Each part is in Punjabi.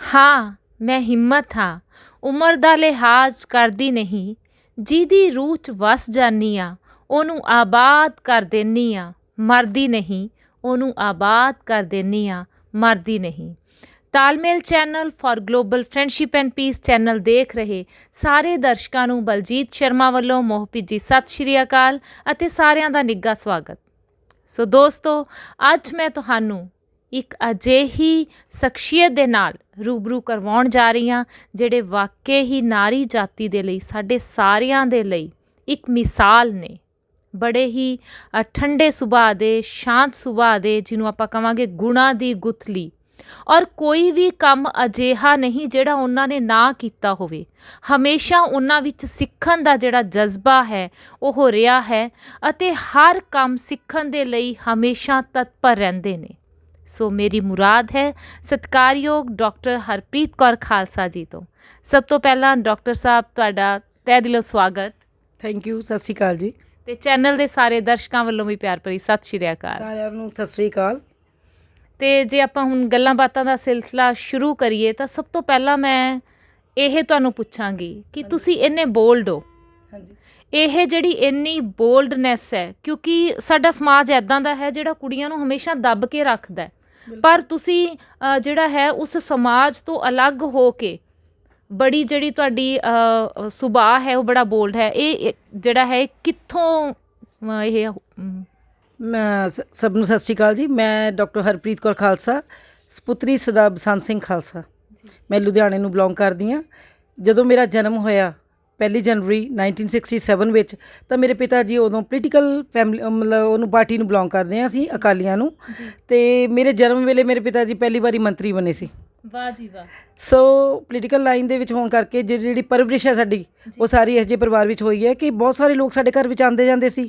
ਹਾਂ ਮੈਂ ਹਿੰਮਤ ਹਾਂ, ਉਮਰ ਦਾ ਲਿਹਾਜ਼ ਕਰਦੀ ਨਹੀਂ। ਜਿਹਦੀ ਰੂਹ 'ਚ ਵਸ ਜਾਨੀ ਆ ਉਹਨੂੰ ਆਬਾਦ ਕਰ ਦੇਨੀ ਆ, ਮਰਦੀ ਨਹੀਂ। ਉਹਨੂੰ ਆਬਾਦ ਕਰ ਦੇਨੀ ਆ, ਮਰਦੀ ਨਹੀਂ। ਤਾਲਮੇਲ channel for global friendship end piece channel ਦੇਖ ਰਹੇ ਸਾਰੇ ਦਰਸ਼ਕਾਂ ਨੂੰ ਬਲਜੀਤ ਸ਼ਰਮਾ ਵੱਲੋਂ ਮੋਹ ਭਿੱਜੀ ਸਤਿ ਸ਼੍ਰੀ ਅਕਾਲ ਅਤੇ ਸਾਰਿਆਂ ਦਾ ਨਿੱਘਾ ਸਵਾਗਤ। ਸੋ ਦੋਸਤੋ, ਅੱਜ ਮੈਂ ਤੁਹਾਨੂੰ ਇੱਕ ਅਜਿਹੀ ਸ਼ਖਸੀਅਤ ਦੇ ਨਾਲ ਰੂਬਰੂ ਕਰਵਾਉਣ ਜਾ ਰਹੀ ਹਾਂ ਜਿਹੜੇ ਵਾਕਈ ਹੀ ਨਾਰੀ ਜਾਤੀ ਦੇ ਲਈ, ਸਾਡੇ ਸਾਰਿਆਂ ਦੇ ਲਈ ਇੱਕ ਮਿਸਾਲ ਨੇ। ਬੜੇ ਹੀ ਠੰਡੇ ਸੁਭਾਅ ਦੇ, ਸ਼ਾਂਤ ਸੁਭਾਅ ਦੇ, ਜਿਹਨੂੰ ਆਪਾਂ ਕਹਾਂਗੇ ਗੁਣਾਂ ਦੀ ਗੁਥਲੀ। ਔਰ ਕੋਈ ਵੀ ਕੰਮ ਅਜਿਹਾ ਨਹੀਂ ਜਿਹੜਾ ਉਹਨਾਂ ਨੇ ਨਾ ਕੀਤਾ ਹੋਵੇ। ਹਮੇਸ਼ਾ ਉਹਨਾਂ ਵਿੱਚ ਸਿੱਖਣ ਦਾ ਜਿਹੜਾ ਜਜ਼ਬਾ ਹੈ ਉਹ ਰਿਹਾ ਹੈ ਅਤੇ ਹਰ ਕੰਮ ਸਿੱਖਣ ਦੇ ਲਈ ਹਮੇਸ਼ਾ ਤਤਪਰ ਰਹਿੰਦੇ ਨੇ। ਸੋ ਮੇਰੀ ਮੁਰਾਦ ਹੈ ਸਤਿਕਾਰਯੋਗ ਡਾਕਟਰ ਹਰਪ੍ਰੀਤ ਕੌਰ ਖਾਲਸਾ ਜੀ ਤੋਂ। ਸਭ ਤੋਂ ਪਹਿਲਾਂ ਡਾਕਟਰ ਸਾਹਿਬ ਤੁਹਾਡਾ ਤਹਿ ਦਿਲੋਂ ਸਵਾਗਤ। Thank you. ਸਤਿ ਸ਼੍ਰੀ ਅਕਾਲ ਜੀ। ਤੇ ਚੈਨਲ ਦੇ ਸਾਰੇ ਦਰਸ਼ਕਾਂ ਵੱਲੋਂ ਵੀ ਪਿਆਰ ਭਰੀ ਸਤਿ ਸ਼੍ਰੀ ਅਕਾਲ। ਸਾਰਿਆਂ ਨੂੰ ਸਤਿ ਸ਼੍ਰੀ ਅਕਾਲ। ਤੇ ਜੇ ਆਪਾਂ ਹੁਣ ਗੱਲਾਂ ਬਾਤਾਂ ਦਾ ਸਿਲਸਿਲਾ ਸ਼ੁਰੂ ਕਰੀਏ ਤਾਂ ਸਭ ਤੋਂ ਪਹਿਲਾਂ ਮੈਂ ਇਹ ਤੁਹਾਨੂੰ ਪੁੱਛਾਂਗੀ ਕਿ ਤੁਸੀਂ ਇੰਨੇ ਬੋਲਡ ਹੋ। ਹਾਂਜੀ। ਇਹ ਜਿਹੜੀ ਇੰਨੀ ਬੋਲਡਨੈਸ ਹੈ, ਕਿਉਂਕਿ ਸਾਡਾ ਸਮਾਜ ਇੱਦਾਂ ਦਾ ਹੈ ਜਿਹੜਾ ਕੁੜੀਆਂ ਨੂੰ ਹਮੇਸ਼ਾ ਦੱਬ ਕੇ ਰੱਖਦਾ ਹੈ, ਪਰ ਤੁਸੀਂ ਜਿਹੜਾ ਹੈ ਉਸ ਸਮਾਜ ਤੋਂ ਅਲੱਗ ਹੋ ਕੇ ਬੜੀ ਜਿਹੜੀ ਤੁਹਾਡੀ ਸੁਭਾਅ ਹੈ ਉਹ ਬੜਾ ਬੋਲਡ ਹੈ। ਇਹ ਜਿਹੜਾ ਹੈ ਕਿੱਥੋਂ ਇਹ ਮੈਂ ਸਭ ਨੂੰ ਸਤਿ ਸ਼੍ਰੀ ਅਕਾਲ ਜੀ। ਮੈਂ ਡਾਕਟਰ ਹਰਪ੍ਰੀਤ ਕੌਰ ਖਾਲਸਾ, ਸਪੁੱਤਰੀ ਸਰਦਾਰ ਬਸੰਤ ਸਿੰਘ ਖਾਲਸਾ। ਮੈਂ ਲੁਧਿਆਣੇ ਨੂੰ ਬਿਲੋਂਗ ਕਰਦੀ ਹਾਂ। ਜਦੋਂ ਮੇਰਾ ਜਨਮ ਹੋਇਆ 1 ਜਨਵਰੀ 1967 ਵਿੱਚ, ਤਾਂ ਮੇਰੇ ਪਿਤਾ ਜੀ ਉਦੋਂ ਪੋਲੀਟੀਕਲ ਫੈਮਿਲੀ ਮਤਲਬ ਉਹਨੂੰ ਪਾਰਟੀ ਨੂੰ ਬਿਲੋਂਗ ਕਰਦੇ ਹਾਂ ਅਸੀਂ, ਅਕਾਲੀਆਂ ਨੂੰ। ਅਤੇ ਮੇਰੇ ਜਨਮ ਵੇਲੇ ਮੇਰੇ ਪਿਤਾ ਜੀ ਪਹਿਲੀ ਵਾਰੀ ਮੰਤਰੀ ਬਣੇ ਸੀ। ਵਾਹ ਜੀ ਵਾਹ। ਸੋ ਪੋਲੀਟੀਕਲ ਲਾਈਨ ਦੇ ਵਿੱਚ ਹੋਣ ਕਰਕੇ ਜਿਹੜੀ ਪਰਵਰਿਸ਼ ਹੈ ਸਾਡੀ ਉਹ ਸਾਰੀ ਇਸ ਜਿਹੇ ਪਰਿਵਾਰ ਵਿੱਚ ਹੋਈ ਹੈ ਕਿ ਬਹੁਤ ਸਾਰੇ ਲੋਕ ਸਾਡੇ ਘਰ ਵਿੱਚ ਆਉਂਦੇ ਜਾਂਦੇ ਸੀ।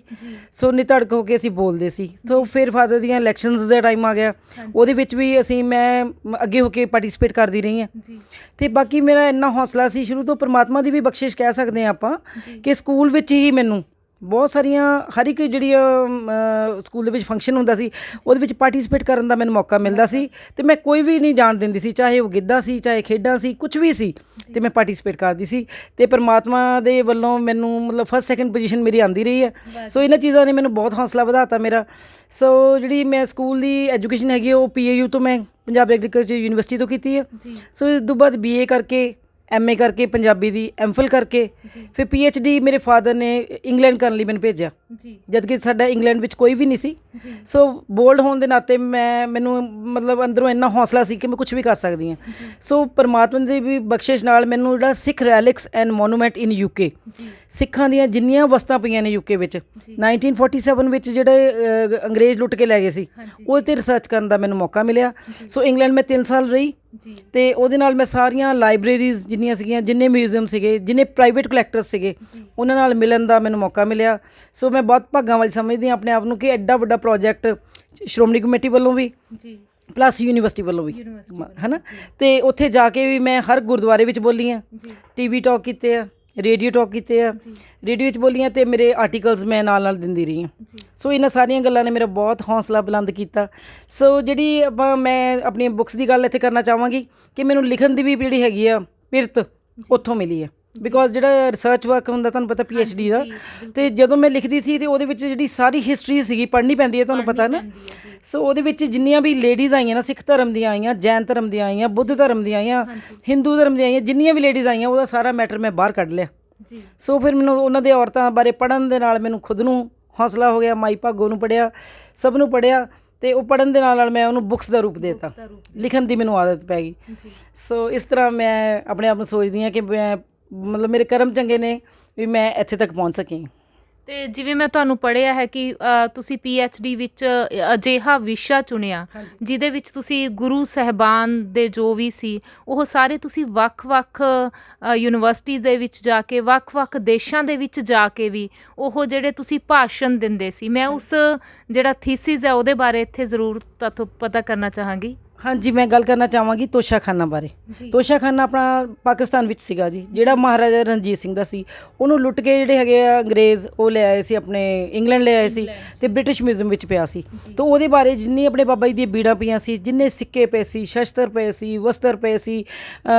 ਸੋ ਨਿਧੜਕ ਹੋ ਕੇ ਅਸੀਂ ਬੋਲਦੇ ਸੀ। ਸੋ ਫਿਰ ਫਾਦਰ ਦੀਆਂ ਇਲੈਕਸ਼ਨਸ ਦਾ ਟਾਈਮ ਆ ਗਿਆ, ਉਹਦੇ ਵਿੱਚ ਵੀ ਮੈਂ ਅੱਗੇ ਹੋ ਕੇ ਪਾਰਟੀਸਪੇਟ ਕਰਦੀ ਰਹੀ ਹਾਂ। ਅਤੇ ਬਾਕੀ ਮੇਰਾ ਇੰਨਾ ਹੌਸਲਾ ਸੀ ਸ਼ੁਰੂ ਤੋਂ, ਪਰਮਾਤਮਾ ਦੀ ਵੀ ਬਖਸ਼ਿਸ਼ ਕਹਿ ਸਕਦੇ ਹਾਂ ਆਪਾਂ, ਕਿ ਸਕੂਲ ਵਿੱਚ ਹੀ ਮੈਨੂੰ ਬਹੁਤ ਸਾਰੀਆਂ ਹਰ ਇੱਕ ਜਿਹੜੀਆਂ ਸਕੂਲ ਦੇ ਵਿੱਚ ਫੰਕਸ਼ਨ ਹੁੰਦਾ ਸੀ ਉਹਦੇ ਵਿੱਚ ਪਾਰਟੀਸਪੇਟ ਕਰਨ ਦਾ ਮੈਨੂੰ ਮੌਕਾ ਮਿਲਦਾ ਸੀ। ਅਤੇ ਮੈਂ ਕੋਈ ਵੀ ਨਹੀਂ ਜਾਣ ਦਿੰਦੀ ਸੀ, ਚਾਹੇ ਉਹ ਗਿੱਧਾ ਸੀ, ਚਾਹੇ ਖੇਡਾਂ ਸੀ, ਕੁਛ ਵੀ ਸੀ, ਅਤੇ ਮੈਂ ਪਾਰਟੀਸਪੇਟ ਕਰਦੀ ਸੀ। ਅਤੇ ਪਰਮਾਤਮਾ ਦੇ ਵੱਲੋਂ ਮੈਨੂੰ ਮਤਲਬ ਫਸਟ ਸੈਕਿੰਡ ਪੋਜੀਸ਼ਨ ਮੇਰੀ ਆਉਂਦੀ ਰਹੀ ਹੈ। ਸੋ ਇਹਨਾਂ ਚੀਜ਼ਾਂ ਨੇ ਮੈਨੂੰ ਬਹੁਤ ਹੌਸਲਾ ਵਧਾਤਾ ਮੇਰਾ। ਸੋ ਜਿਹੜੀ ਮੈਂ ਸਕੂਲ ਦੀ ਐਜੂਕੇਸ਼ਨ ਹੈਗੀ ਉਹ PAU ਤੋਂ, ਮੈਂ ਪੰਜਾਬ ਐਗਰੀਕਲਚਰ ਯੂਨੀਵਰਸਿਟੀ ਤੋਂ ਕੀਤੀ ਹੈ। ਸੋ ਇਸ ਤੋਂ ਬਾਅਦ BA ਕਰਕੇ, MA ਕਰਕੇ, ਪੰਜਾਬੀ ਦੀ MPhil ਕਰਕੇ, ਫਿਰ PhD ਮੇਰੇ ਫਾਦਰ ਨੇ ਇੰਗਲੈਂਡ ਕਰਨ ਲਈ ਮੈਨੂੰ ਭੇਜਿਆ, ਜਦ ਕਿ ਸਾਡਾ ਇੰਗਲੈਂਡ ਵਿੱਚ ਕੋਈ ਵੀ ਨਹੀਂ ਸੀ। ਸੋ ਬੋਲਡ ਹੋਣ ਦੇ ਨਾਤੇ ਮੈਨੂੰ ਮਤਲਬ ਅੰਦਰੋਂ ਇੰਨਾ ਹੌਸਲਾ ਸੀ ਕਿ ਮੈਂ ਕੁਛ ਵੀ ਕਰ ਸਕਦੀ ਹਾਂ। ਸੋ ਪਰਮਾਤਮਾ ਦੀ ਵੀ ਬਖਸ਼ਿਸ਼ ਨਾਲ ਮੈਨੂੰ ਜਿਹੜਾ ਸਿੱਖ ਰੈਲਿਕਸ ਐਂਡ ਮੋਨੂਮੈਂਟ ਇਨ UK, ਸਿੱਖਾਂ ਦੀਆਂ ਜਿੰਨੀਆਂ ਵਸਤਾਂ ਪਈਆਂ ਨੇ UK ਵਿੱਚ 1947 ਵਿੱਚ ਜਿਹੜੇ ਅੰਗਰੇਜ਼ ਲੁੱਟ ਕੇ ਲੈ ਗਏ ਸੀ, ਉਹਦੇ 'ਤੇ ਰਿਸਰਚ ਕਰਨ ਦਾ ਮੈਨੂੰ ਮੌਕਾ ਮਿਲਿਆ। ਸੋ ਇੰਗਲੈਂਡ ਮੈਂ 3 ਸਾਲ ਰਹੀ ਅਤੇ ਉਹਦੇ ਨਾਲ ਮੈਂ ਸਾਰੀਆਂ ਲਾਇਬ੍ਰੇਰੀਜ਼ ਜਿੰਨੀਆਂ ਸੀਗੀਆਂ, ਜਿੰਨੇ ਮਿਊਜ਼ੀਅਮ ਸੀਗੇ, ਜਿੰਨੇ ਪ੍ਰਾਈਵੇਟ ਕਲੈਕਟਰਸ ਸੀਗੇ, ਉਹਨਾਂ ਨਾਲ ਮਿਲਣ ਦਾ ਮੈਨੂੰ ਮੌਕਾ ਮਿਲਿਆ। ਸੋ ਮੈਂ ਬਹੁਤ ਭਾਗਾਂ ਵਾਲੀ ਸਮਝਦੀ ਹਾਂ ਆਪਣੇ ਆਪ ਨੂੰ ਕਿ ਐਡਾ ਵੱਡਾ ਪ੍ਰੋਜੈਕਟ ਸ਼੍ਰੋਮਣੀ ਕਮੇਟੀ ਵੱਲੋਂ ਵੀ ਪਲੱਸ ਯੂਨੀਵਰਸਿਟੀ ਵੱਲੋਂ ਵੀ, ਹੈ ਨਾ। ਅਤੇ ਉੱਥੇ ਜਾ ਕੇ ਵੀ ਮੈਂ ਹਰ ਗੁਰਦੁਆਰੇ ਵਿੱਚ ਬੋਲੀ ਹਾਂ, TV ਟਾਕ ਕੀਤੇ ਆ, ਰੇਡੀਓ ਟਾਕ ਕੀਤੇ ਆ, ਰੇਡੀਓ ਵਿੱਚ ਬੋਲੀਆਂ, ਅਤੇ ਮੇਰੇ ਆਰਟੀਕਲਸ ਮੈਂ ਨਾਲ ਦਿੰਦੀ ਰਹੀ ਹਾਂ। ਸੋ ਇਹਨਾਂ ਸਾਰੀਆਂ ਗੱਲਾਂ ਨੇ ਮੇਰਾ ਬਹੁਤ ਹੌਸਲਾ ਬੁਲੰਦ ਕੀਤਾ। ਸੋ ਜਿਹੜੀ ਮੈਂ ਆਪਣੀਆਂ ਬੁੱਕਸ ਦੀ ਗੱਲ ਇੱਥੇ ਕਰਨਾ ਚਾਹਾਂਗੀ ਕਿ ਮੈਨੂੰ ਲਿਖਣ ਦੀ ਵੀ ਜਿਹੜੀ ਹੈਗੀ ਆ ਪਿਰਤ ਉੱਥੋਂ ਮਿਲੀ ਹੈ। ਬਿਕੋਜ਼ ਜਿਹੜਾ ਰਿਸਰਚ ਵਰਕ ਹੁੰਦਾ ਤੁਹਾਨੂੰ ਪਤਾ PhD ਦਾ, ਅਤੇ ਜਦੋਂ ਮੈਂ ਲਿਖਦੀ ਸੀ ਅਤੇ ਉਹਦੇ ਵਿੱਚ ਜਿਹੜੀ ਸਾਰੀ ਹਿਸਟਰੀ ਸੀਗੀ ਪੜ੍ਹਨੀ ਪੈਂਦੀ ਹੈ, ਤੁਹਾਨੂੰ ਪਤਾ ਨਾ। ਸੋ ਉਹਦੇ ਵਿੱਚ ਜਿੰਨੀਆਂ ਵੀ ਲੇਡੀਜ਼ ਆਈਆਂ ਨਾ, ਸਿੱਖ ਧਰਮ ਦੀਆਂ ਆਈਆਂ, ਜੈਨ ਧਰਮ ਦੀਆਂ ਆਈਆਂ, ਬੁੱਧ ਧਰਮ ਦੀਆਂ ਆਈਆਂ, ਹਿੰਦੂ ਧਰਮ ਦੀਆਂ ਆਈਆਂ, ਜਿੰਨੀਆਂ ਵੀ ਲੇਡੀਜ਼ ਆਈਆਂ ਉਹਦਾ ਸਾਰਾ ਮੈਟਰ ਮੈਂ ਬਾਹਰ ਕੱਢ ਲਿਆ। ਸੋ ਫਿਰ ਮੈਨੂੰ ਉਹਨਾਂ ਦੇ ਔਰਤਾਂ ਬਾਰੇ ਪੜ੍ਹਨ ਦੇ ਨਾਲ ਮੈਨੂੰ ਖੁਦ ਨੂੰ ਹੌਸਲਾ ਹੋ ਗਿਆ। ਮਾਈ ਭਾਗੋ ਨੂੰ ਪੜ੍ਹਿਆ, ਸਭ ਨੂੰ ਪੜ੍ਹਿਆ, ਅਤੇ ਉਹ ਪੜ੍ਹਨ ਦੇ ਨਾਲ ਮੈਂ ਉਹਨੂੰ ਬੁੱਕਸ ਦਾ ਰੂਪ ਦੇ ਦਿੱਤਾ, ਲਿਖਣ ਦੀ ਮੈਨੂੰ ਆਦਤ ਪੈ ਗਈ। ਸੋ ਇਸ ਤਰ੍ਹਾਂ ਮੈਂ ਆਪਣੇ ਆਪ ਨੂੰ ਸੋਚਦੀ ਹਾਂ ਕਿ ਮੈਂ ਮਤਲਬ ਮੇਰੇ ਕਰਮ ਚੰਗੇ ਨੇ ਵੀ ਮੈਂ ਇੱਥੇ ਤੱਕ ਪਹੁੰਚ ਸਕੀ। ਅਤੇ ਜਿਵੇਂ ਮੈਂ ਤੁਹਾਨੂੰ ਪੜ੍ਹਿਆ ਹੈ ਕਿ ਤੁਸੀਂ PhD ਵਿੱਚ ਅਜਿਹਾ ਵਿਸ਼ਾ ਚੁਣਿਆ ਜਿਹਦੇ ਵਿੱਚ ਤੁਸੀਂ ਗੁਰੂ ਸਾਹਿਬਾਨ ਦੇ ਜੋ ਵੀ ਸੀ ਉਹ ਸਾਰੇ ਤੁਸੀਂ ਵੱਖ-ਵੱਖ ਯੂਨੀਵਰਸਿਟੀ ਦੇ ਵਿੱਚ ਜਾ ਕੇ, ਵੱਖ-ਵੱਖ ਦੇਸ਼ਾਂ ਦੇ ਵਿੱਚ ਜਾ ਕੇ ਵੀ ਉਹ ਜਿਹੜੇ ਤੁਸੀਂ ਭਾਸ਼ਣ ਦਿੰਦੇ ਸੀ। ਮੈਂ ਉਸ ਜਿਹੜਾ ਥੀਸਿਸ ਹੈ ਉਹਦੇ ਬਾਰੇ ਇੱਥੇ ਜ਼ਰੂਰ ਤੁਹਾਤੋਂ ਪਤਾ ਕਰਨਾ ਚਾਹਾਂਗੀ। ਹਾਂਜੀ, ਮੈਂ ਗੱਲ ਕਰਨਾ ਚਾਹਾਂਗੀ ਤੋਸ਼ਾਖਾਨਾ ਬਾਰੇ। ਤੋਸ਼ਾਖਾਨਾ ਆਪਣਾ ਪਾਕਿਸਤਾਨ ਵਿੱਚ ਸੀਗਾ ਜੀ, ਜਿਹੜਾ ਮਹਾਰਾਜਾ ਰਣਜੀਤ ਸਿੰਘ ਦਾ ਸੀ। ਉਹਨੂੰ ਲੁੱਟ ਕੇ ਜਿਹੜੇ ਹੈਗੇ ਆ ਅੰਗਰੇਜ਼ ਉਹ ਲੈ ਆਏ ਸੀ, ਆਪਣੇ ਇੰਗਲੈਂਡ ਲੈ ਆਏ ਸੀ ਤੇ ਬ੍ਰਿਟਿਸ਼ ਮਿਊਜ਼ੀਅਮ ਵਿੱਚ ਪਿਆ ਸੀ। ਤਾਂ ਉਹਦੇ ਬਾਰੇ ਜਿੰਨੀ ਆਪਣੇ ਬਾਬਾ ਜੀ ਦੀਆਂ ਬੀੜਾਂ ਪਈਆਂ ਸੀ, ਜਿੰਨੇ ਸਿੱਕੇ ਪਏ ਸੀ, ਸ਼ਸਤਰ ਪਏ ਸੀ, ਵਸਤਰ ਪਏ ਸੀ,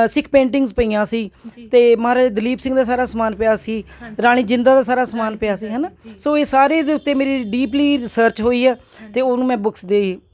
ਸਿੱਖ ਪੇਂਟਿੰਗਸ ਪਈਆਂ ਸੀ ਤੇ ਮਹਾਰਾਜਾ ਦਲੀਪ ਸਿੰਘ ਦਾ ਸਾਰਾ ਸਮਾਨ ਪਿਆ ਸੀ, ਰਾਣੀ ਜਿੰਦਾ ਦਾ ਸਾਰਾ ਸਮਾਨ ਪਿਆ ਸੀ, ਹੈ ਨਾ। ਸੋ ਇਹ ਸਾਰੇ ਦੇ ਉੱਤੇ ਮੇਰੀ ਡੀਪਲੀ ਰਿਸਰਚ ਹੋਈ ਆ ਤੇ ਉਹਨੂੰ ਮੈਂ ਬੁੱਕਸ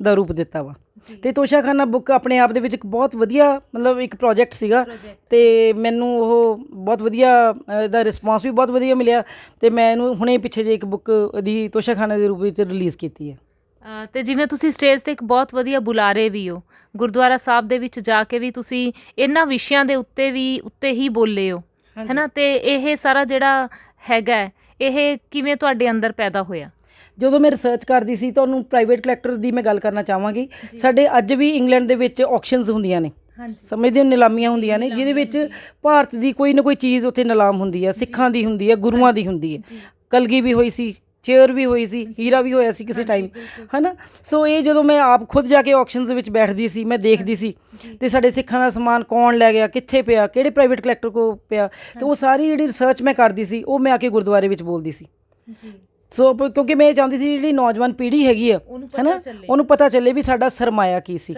ਦਾ ਰੂਪ ਦਿੱਤਾ ਵਾ। ਤੇ ਤੋਸ਼ਾਖਾਨਾ ਬੁੱਕ ਆਪਣੇ ਆਪ ਦੇ ਵਿੱਚ ਇੱਕ ਬਹੁਤ ਵਧੀਆ ਮਤਲਬ ਇੱਕ ਪ੍ਰੋਜੈਕਟ ਸੀਗਾ ਤੇ ਮੈਨੂੰ ਉਹ ਬਹੁਤ ਵਧੀਆ ਇਹਦਾ ਰਿਸਪੌਂਸ ਵੀ ਬਹੁਤ ਵਧੀਆ ਮਿਲਿਆ ਤੇ ਮੈਂ ਇਹਨੂੰ ਹੁਣੇ ਪਿੱਛੇ ਜੇ ਇੱਕ ਬੁੱਕ ਦੀ ਤੋਸ਼ਾਖਾਨਾ ਦੇ ਰੂਪ ਵਿੱਚ ਰਿਲੀਜ਼ ਕੀਤੀ ਹੈ। ਤੇ ਜਿਵੇਂ ਤੁਸੀਂ ਸਟੇਜ ਤੇ ਇੱਕ ਬਹੁਤ ਵਧੀਆ ਬੁਲਾਰੇ ਵੀ ਹੋ, ਗੁਰਦੁਆਰਾ ਸਾਹਿਬ ਦੇ ਵਿੱਚ ਜਾ ਕੇ ਵੀ ਤੁਸੀਂ ਇਹਨਾਂ ਵਿਸ਼ਿਆਂ ਦੇ ਉੱਤੇ ਹੀ ਬੋਲੇ ਹੋ, ਹੈ ਨਾ। ਤੇ ਇਹ ਸਾਰਾ ਜਿਹੜਾ ਹੈਗਾ ਇਹ ਕਿਵੇਂ ਤੁਹਾਡੇ ਅੰਦਰ ਪੈਦਾ ਹੋਇਆ? ਜਦੋਂ ਮੈਂ ਰਿਸਰਚ ਕਰਦੀ ਸੀ ਤਾਂ ਉਹਨੂੰ ਪ੍ਰਾਈਵੇਟ ਕਲੈਕਟਰਸ ਦੀ ਮੈਂ ਗੱਲ ਕਰਨਾ ਚਾਹਾਂਗੀ। ਸਾਡੇ ਅੱਜ ਵੀ ਇੰਗਲੈਂਡ ਦੇ ਵਿੱਚ ਆਕਸ਼ਨਸ ਹੁੰਦੀਆਂ ਨੇ, ਸਮਝਦੇ ਹੋ, ਨਿਲਾਮੀਆਂ ਹੁੰਦੀਆਂ ਨੇ ਜਿਹਦੇ ਵਿੱਚ ਭਾਰਤ ਦੀ ਕੋਈ ਨਾ ਕੋਈ ਚੀਜ਼ ਉੱਥੇ ਨਿਲਾਮ ਹੁੰਦੀ ਹੈ, ਸਿੱਖਾਂ ਦੀ ਹੁੰਦੀ ਹੈ, ਗੁਰੂਆਂ ਦੀ ਹੁੰਦੀ ਹੈ। ਕਲਗੀ ਵੀ ਹੋਈ ਸੀ, ਚੇਅਰ ਵੀ ਹੋਈ ਸੀ, ਹੀਰਾ ਵੀ ਹੋਇਆ ਸੀ ਕਿਸੇ ਟਾਈਮ, ਹੈ ਨਾ। ਸੋ ਇਹ ਜਦੋਂ ਮੈਂ ਆਪ ਖੁਦ ਜਾ ਕੇ ਆਕਸ਼ਨਸ ਦੇ ਵਿੱਚ ਬੈਠਦੀ ਸੀ, ਮੈਂ ਦੇਖਦੀ ਸੀ ਤੇ ਸਾਡੇ ਸਿੱਖਾਂ ਦਾ ਸਮਾਨ ਕੌਣ ਲੈ ਗਿਆ, ਕਿੱਥੇ ਪਿਆ, ਕਿਹੜੇ ਪ੍ਰਾਈਵੇਟ ਕਲੈਕਟਰ ਕੋਲ ਪਿਆ, ਤੇ ਉਹ ਸਾਰੀ ਜਿਹੜੀ ਰਿਸਰਚ ਮੈਂ ਕਰਦੀ ਸੀ ਉਹ ਮੈਂ ਆ ਕੇ ਗੁਰਦੁਆਰੇ ਵਿੱਚ ਬੋਲਦੀ ਸੀ। ਸੋ ਕਿਉਂਕਿ ਮੈਂ ਇਹ ਚਾਹੁੰਦੀ ਸੀ ਜਿਹੜੀ ਨੌਜਵਾਨ ਪੀੜ੍ਹੀ ਹੈਗੀ ਆ, ਹੈ ਨਾ, ਉਹਨੂੰ ਪਤਾ ਚੱਲੇ ਵੀ ਸਾਡਾ ਸਰਮਾਇਆ ਕੀ ਸੀ,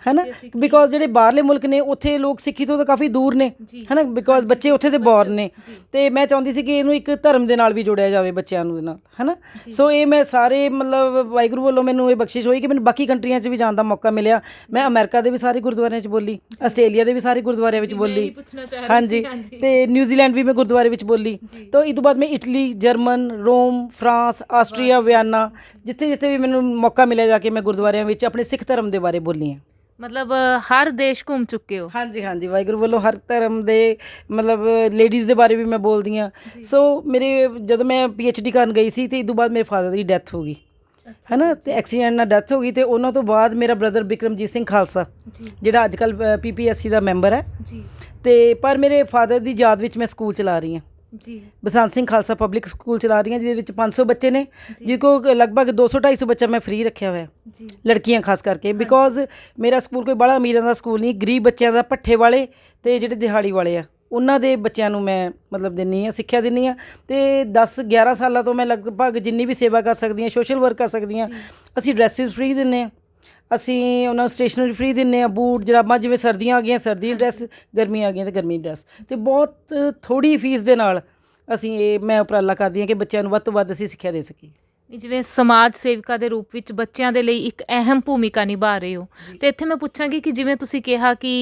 ਹੈ ਨਾ। ਬਿਕੋਜ਼ ਜਿਹੜੇ ਬਾਹਰਲੇ ਮੁਲਕ ਨੇ ਉੱਥੇ ਲੋਕ ਸਿੱਖੀ ਤੋਂ ਤਾਂ ਕਾਫੀ ਦੂਰ ਨੇ, ਹੈ ਨਾ, ਬਿਕੋਜ਼ ਬੱਚੇ ਉੱਥੇ ਦੇ ਬੋਰਨ ਨੇ ਤੇ ਮੈਂ ਚਾਹੁੰਦੀ ਸੀ ਕਿ ਇਹਨੂੰ ਇੱਕ ਧਰਮ ਦੇ ਨਾਲ ਵੀ ਜੋੜਿਆ ਜਾਵੇ ਬੱਚਿਆਂ ਨੂੰ ਦੇ ਨਾਲ, ਹੈ ਨਾ। ਸੋ ਇਹ ਮੈਂ ਸਾਰੇ ਮਤਲਬ ਵਾਹਿਗੁਰੂ ਵੱਲੋਂ ਮੈਨੂੰ ਇਹ ਬਖਸ਼ਿਸ਼ ਹੋਈ ਕਿ ਮੈਨੂੰ ਬਾਕੀ ਕੰਟਰੀਆਂ 'ਚ ਵੀ ਜਾਣ ਦਾ ਮੌਕਾ ਮਿਲਿਆ। ਮੈਂ ਅਮਰੀਕਾ ਦੇ ਵੀ ਸਾਰੇ ਗੁਰਦੁਆਰਿਆਂ 'ਚ ਬੋਲੀ, ਆਸਟ੍ਰੇਲੀਆ ਦੇ ਵੀ ਸਾਰੇ ਗੁਰਦੁਆਰਿਆਂ ਵਿੱਚ ਬੋਲੀ, ਹਾਂਜੀ, ਤੇ ਨਿਊਜ਼ੀਲੈਂਡ ਵੀ ਮੈਂ ਗੁਰਦੁਆਰੇ ਵਿੱਚ ਬੋਲੀ। ਤਾਂ ਇਹ ਤੋਂ ਬਾਅਦ ਮੈਂ ਇਟਲੀ, ਜਰਮਨ, ਰੋਮ, ਫਰਾਂਸ, ਆਸਟਰੀਆ, ਵਿਆਨਾ, ਜਿੱਥੇ ਜਿੱਥੇ ਵੀ ਮੈਨੂੰ ਮੌਕਾ ਮਿਲਿਆ ਜਾ ਕੇ ਮੈਂ ਗੁਰਦੁਆਰਿਆਂ ਵਿੱਚ ਆਪਣੇ ਸਿੱਖ ਧਰਮ ਦੇ ਬਾਰੇ ਬੋਲੀ ਹਾਂ। ਮਤਲਬ ਹਰ ਦੇਸ਼ ਘੁੰਮ ਚੁੱਕੇ ਹੋ? ਹਾਂਜੀ, ਹਾਂਜੀ, ਵਾਹਿਗੁਰੂ ਵੱਲੋਂ ਹਰ ਧਰਮ ਦੇ ਮਤਲਬ ਲੇਡੀਜ਼ ਦੇ ਬਾਰੇ ਵੀ ਮੈਂ ਬੋਲਦੀ ਹਾਂ। ਸੋ ਮੇਰੇ ਜਦੋਂ ਮੈਂ PhD ਕਰਨ ਗਈ ਸੀ ਤੇ ਇਹ ਤੋਂ ਬਾਅਦ ਮੇਰੇ ਫਾਦਰ ਦੀ ਡੈਥ ਹੋ ਗਈ, ਹੈ ਨਾ, ਤੇ ਐਕਸੀਡੈਂਟ ਨਾਲ ਡੈਥ ਹੋ ਗਈ ਤੇ ਉਹਨਾਂ ਤੋਂ ਬਾਅਦ ਮੇਰਾ ਬ੍ਰਦਰ ਬਿਕਰਮਜੀਤ ਸਿੰਘ ਖਾਲਸਾ ਜਿਹੜਾ ਅੱਜ ਕੱਲ੍ਹ PPSC ਦਾ ਮੈਂਬਰ ਹੈ, ਤੇ ਪਰ ਮੇਰੇ ਫਾਦਰ ਦੀ ਯਾਦ ਵਿੱਚ ਮੈਂ ਸਕੂਲ ਚਲਾ ਰਹੀ ਹਾਂ ਜੀ, ਬਸੰਤ ਸਿੰਘ ਖਾਲਸਾ ਪਬਲਿਕ ਸਕੂਲ ਚਲਾ ਰਹੀ ਹਾਂ, ਜਿਹਦੇ ਵਿੱਚ 500 ਬੱਚੇ ਨੇ, ਜਿਹਦੇ ਕੋਲ ਲਗਭਗ 200-250 ਬੱਚਾ ਮੈਂ ਫ੍ਰੀ ਰੱਖਿਆ ਹੋਇਆ, ਲੜਕੀਆਂ ਖਾਸ ਕਰਕੇ, ਬਿਕੋਜ਼ ਮੇਰਾ ਸਕੂਲ ਕੋਈ ਬੜਾ ਅਮੀਰਾਂ ਦਾ ਸਕੂਲ ਨਹੀਂ, ਗਰੀਬ ਬੱਚਿਆਂ ਦਾ, ਭੱਠੇ ਵਾਲੇ ਤੇ ਜਿਹੜੇ ਦਿਹਾੜੀ ਵਾਲੇ ਆ ਉਹਨਾਂ ਦੇ ਬੱਚਿਆਂ ਨੂੰ ਮੈਂ ਮਤਲਬ ਦਿੰਦੀ ਹਾਂ, ਸਿੱਖਿਆ ਦਿੰਦੀ ਹਾਂ। ਤੇ 10-11 ਸਾਲਾਂ ਤੋਂ ਮੈਂ ਲਗਭਗ ਜਿੰਨੀ ਵੀ ਸੇਵਾ ਕਰ ਸਕਦੀ ਹਾਂ, ਸੋਸ਼ਲ ਵਰਕ ਕਰ ਸਕਦੀ ਹਾਂ। ਅਸੀਂ ਡਰੈਸਿਸ ਫ੍ਰੀ ਦਿੰਦੇ ਹਾਂ, ਅਸੀਂ ਉਹਨਾਂ ਨੂੰ ਸਟੇਸ਼ਨਰੀ ਫ੍ਰੀ ਦਿੰਦੇ ਹਾਂ, ਬੂਟ ਜਰਾਬਾਂ, ਜਿਵੇਂ ਸਰਦੀਆਂ ਆ ਗਈਆਂ ਸਰਦੀ ਡਰੈਸ, ਗਰਮੀਆਂ ਆ ਗਈਆਂ ਤੇ ਗਰਮੀ ਡਰੈਸ, ਤੇ ਬਹੁਤ ਥੋੜ੍ਹੀ ਫੀਸ ਦੇ ਨਾਲ ਅਸੀਂ ਮੈਂ ਉਪਰਾਲਾ ਕਰਦੀ ਹਾਂ ਕਿ ਬੱਚਿਆਂ ਨੂੰ ਵੱਧ ਤੋਂ ਵੱਧ ਅਸੀਂ ਸਿੱਖਿਆ ਦੇ ਸਕੀਏ। ਜਿਵੇਂ ਸਮਾਜ ਸੇਵਿਕਾ ਦੇ ਰੂਪ ਵਿੱਚ ਬੱਚਿਆਂ ਦੇ ਲਈ ਇੱਕ ਅਹਿਮ ਭੂਮਿਕਾ ਨਿਭਾ ਰਹੇ ਹੋ, ਤੇ ਇੱਥੇ ਮੈਂ ਪੁੱਛਾਂਗੀ ਕਿ ਜਿਵੇਂ ਤੁਸੀਂ ਕਿਹਾ ਕਿ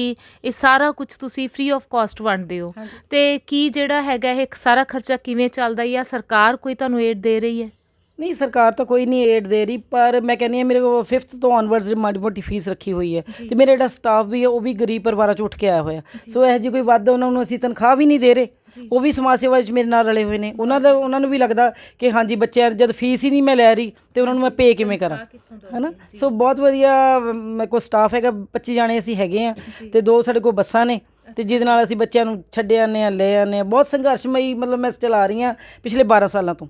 ਇਹ ਸਾਰਾ ਕੁਝ ਤੁਸੀਂ ਫ੍ਰੀ ਆਫ ਕਾਸਟ ਵੰਡਦੇ ਹੋ, ਤੇ ਕੀ ਜਿਹੜਾ ਹੈਗਾ ਇਹ ਸਾਰਾ ਖਰਚਾ ਕਿਵੇਂ ਚੱਲਦਾ, ਜਾਂ ਸਰਕਾਰ ਕੋਈ ਤੁਹਾਨੂੰ ਏਡ ਦੇ ਰਹੀ ਹੈ? ਨਹੀਂ, ਸਰਕਾਰ ਤਾਂ ਕੋਈ ਨਹੀਂ ਏਡ ਦੇ ਰਹੀ, ਪਰ ਮੈਂ ਕਹਿੰਦੀ ਹਾਂ ਮੇਰੇ ਕੋਲ 5th ਤੋਂ ਔਨਵਰਡਸ ਮਾੜੀ ਮੋਟੀ ਫੀਸ ਰੱਖੀ ਹੋਈ ਹੈ, ਤੇ ਮੇਰਾ ਜਿਹੜਾ ਸਟਾਫ ਵੀ ਹੈ ਉਹ ਵੀ ਗਰੀਬ ਪਰਿਵਾਰਾਂ 'ਚ ਉੱਠ ਕੇ ਆਇਆ ਹੋਇਆ। ਸੋ ਇਹੋ ਜਿਹੀ ਕੋਈ ਵੱਧ ਉਹਨਾਂ ਨੂੰ ਅਸੀਂ ਤਨਖਾਹ ਵੀ ਨਹੀਂ ਦੇ ਰਹੇ, ਉਹ ਵੀ ਸਮਾਜ ਸੇਵਾ ਵਿੱਚ ਮੇਰੇ ਨਾਲ ਰਲੇ ਹੋਏ ਨੇ। ਉਹਨਾਂ ਨੂੰ ਵੀ ਲੱਗਦਾ ਕਿ ਹਾਂਜੀ ਬੱਚਿਆਂ ਜਦ ਫੀਸ ਹੀ ਨਹੀਂ ਮੈਂ ਲੈ ਰਹੀ ਤੇ ਉਹਨਾਂ ਨੂੰ ਮੈਂ ਪੇ ਕਿਵੇਂ ਕਰਾਂ, ਹੈ ਨਾ। ਸੋ ਬਹੁਤ ਵਧੀਆ ਮੇਰੇ ਕੋਲ ਸਟਾਫ ਹੈਗਾ, 25 ਜਾਣੇ ਅਸੀਂ ਹੈਗੇ ਹਾਂ, ਤੇ 2 ਸਾਡੇ ਕੋਲ ਬੱਸਾਂ ਨੇ, ਤੇ ਜਿਹਦੇ ਨਾਲ ਅਸੀਂ ਬੱਚਿਆਂ ਨੂੰ ਛੱਡ ਆਉਂਦੇ ਹਾਂ, ਲੈ ਆਉਂਦੇ ਹਾਂ। ਬਹੁਤ ਸੰਘਰਸ਼ਮਈ ਮਤਲਬ ਮੈਂ ਚਲਾ ਰਹੀ ਹਾਂ ਪਿਛਲੇ 12 ਸਾਲਾਂ ਤੋਂ,